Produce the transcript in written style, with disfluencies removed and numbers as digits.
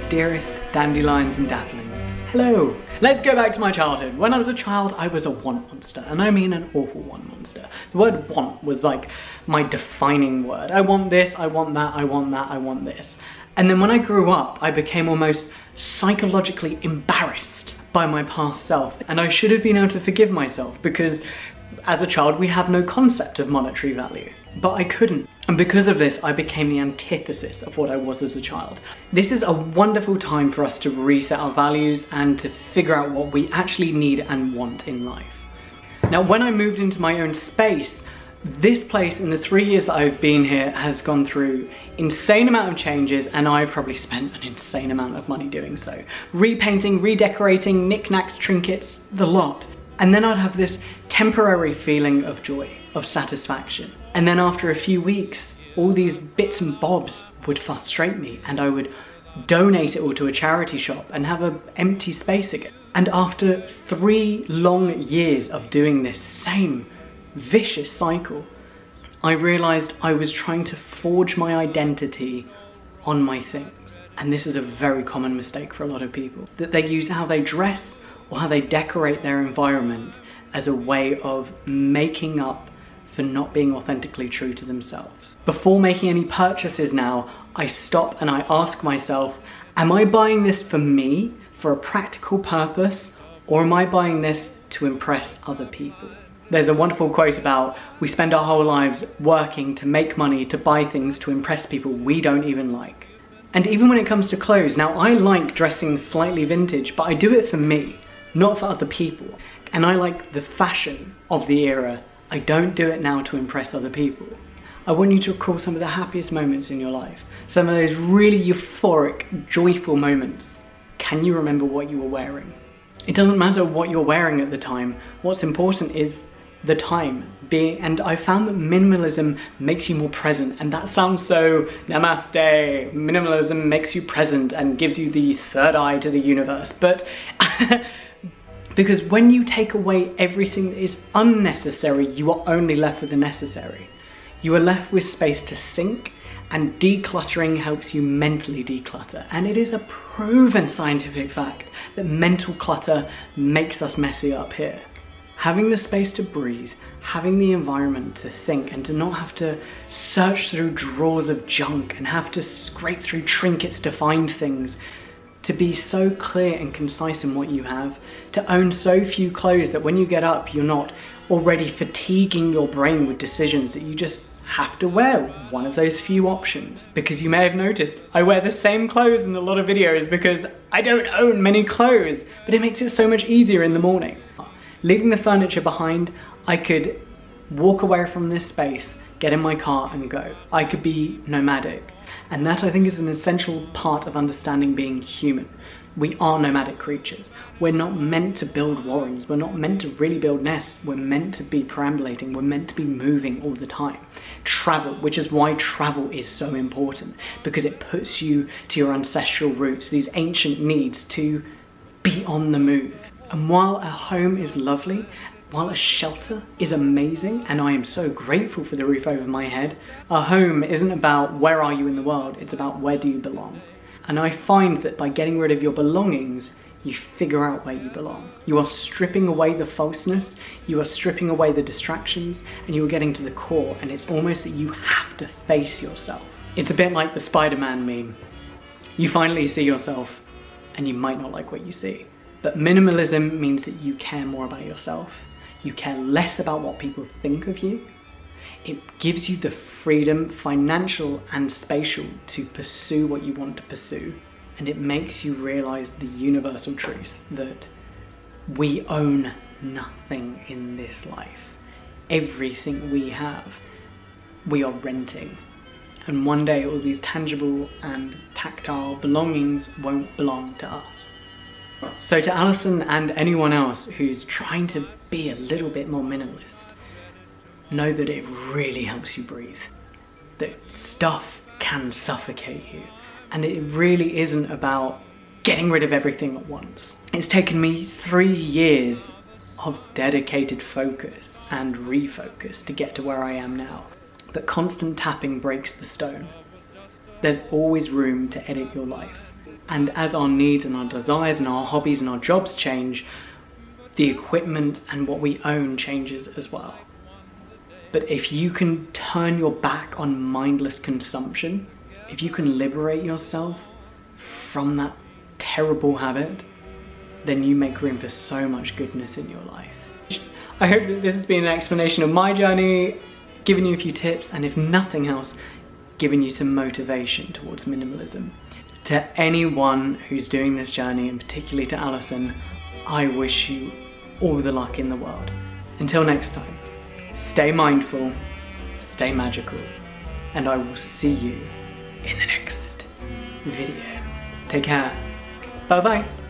dearest dandelions and dafflings. Hello! Let's go back to my childhood. When I was a child, I was a want monster, and I mean an awful want monster. The word want was like my defining word. I want this, I want that, I want that, I want this. And then when I grew up, I became almost psychologically embarrassed by my past self. And I should have been able to forgive myself because as a child, we have no concept of monetary value. But I couldn't. And because of this, I became the antithesis of what I was as a child. This is a wonderful time for us to reset our values and to figure out what we actually need and want in life. Now, when I moved into my own space, this place in the 3 years that I've been here has gone through insane amount of changes, and I've probably spent an insane amount of money doing so. Repainting, redecorating, knickknacks, trinkets, the lot. And then I'd have this temporary feeling of joy, of satisfaction. And then after a few weeks, all these bits and bobs would frustrate me, and I would donate it all to a charity shop and have an empty space again. And after 3 long years of doing this same vicious cycle, I realized I was trying to forge my identity on my things. And this is a very common mistake for a lot of people, that they use how they dress or how they decorate their environment as a way of making up for not being authentically true to themselves. Before making any purchases now, I stop and I ask myself, am I buying this for me, for a practical purpose, or am I buying this to impress other people? There's a wonderful quote about, we spend our whole lives working to make money, to buy things, to impress people we don't even like. And even when it comes to clothes, now I like dressing slightly vintage, but I do it for me, not for other people. And I like the fashion of the era. I don't do it now to impress other people. I want you to recall some of the happiest moments in your life. Some of those really euphoric, joyful moments. Can you remember what you were wearing? It doesn't matter what you're wearing at the time. What's important is the time being, and I found that minimalism makes you more present, and that sounds so namaste. Minimalism makes you present and gives you the third eye to the universe, but because when you take away everything that is unnecessary, you are only left with the necessary. You are left with space to think, and decluttering helps you mentally declutter. And it is a proven scientific fact that mental clutter makes us messy up here. Having the space to breathe, having the environment to think, and to not have to search through drawers of junk and have to scrape through trinkets to find things, to be so clear and concise in what you have, to own so few clothes that when you get up, you're not already fatiguing your brain with decisions that you just have to wear one of those few options. Because you may have noticed, I wear the same clothes in a lot of videos because I don't own many clothes, but it makes it so much easier in the morning. Leaving the furniture behind, I could walk away from this space, get in my car and go. I could be nomadic. And that, I think, is an essential part of understanding being human. We are nomadic creatures. We're not meant to build warrens. We're not meant to really build nests. We're meant to be perambulating. We're meant to be moving all the time. Travel, which is why travel is so important, because it puts you to your ancestral roots, these ancient needs to be on the move. And while a home is lovely, while a shelter is amazing, and I am so grateful for the roof over my head, a home isn't about where are you in the world, it's about where do you belong. And I find that by getting rid of your belongings, you figure out where you belong. You are stripping away the falseness, you are stripping away the distractions, and you are getting to the core, and it's almost that you have to face yourself. It's a bit like the Spider-Man meme. You finally see yourself, and you might not like what you see. But minimalism means that you care more about yourself. You care less about what people think of you. It gives you the freedom, financial and spatial, to pursue what you want to pursue. And it makes you realize the universal truth that we own nothing in this life. Everything we have, we are renting. And one day all these tangible and tactile belongings won't belong to us. So to Alison and anyone else who's trying to be a little bit more minimalist, know that it really helps you breathe. That stuff can suffocate you. And it really isn't about getting rid of everything at once. It's taken me 3 years of dedicated focus and refocus to get to where I am now. But constant tapping breaks the stone. There's always room to edit your life. And as our needs and our desires and our hobbies and our jobs change, the equipment and what we own changes as well. But if you can turn your back on mindless consumption, if you can liberate yourself from that terrible habit, then you make room for so much goodness in your life. I hope that this has been an explanation of my journey, giving you a few tips, and if nothing else, giving you some motivation towards minimalism. To anyone who's doing this journey, and particularly to Alison, I wish you all the luck in the world. Until next time, stay mindful, stay magical, and I will see you in the next video. Take care. Bye bye.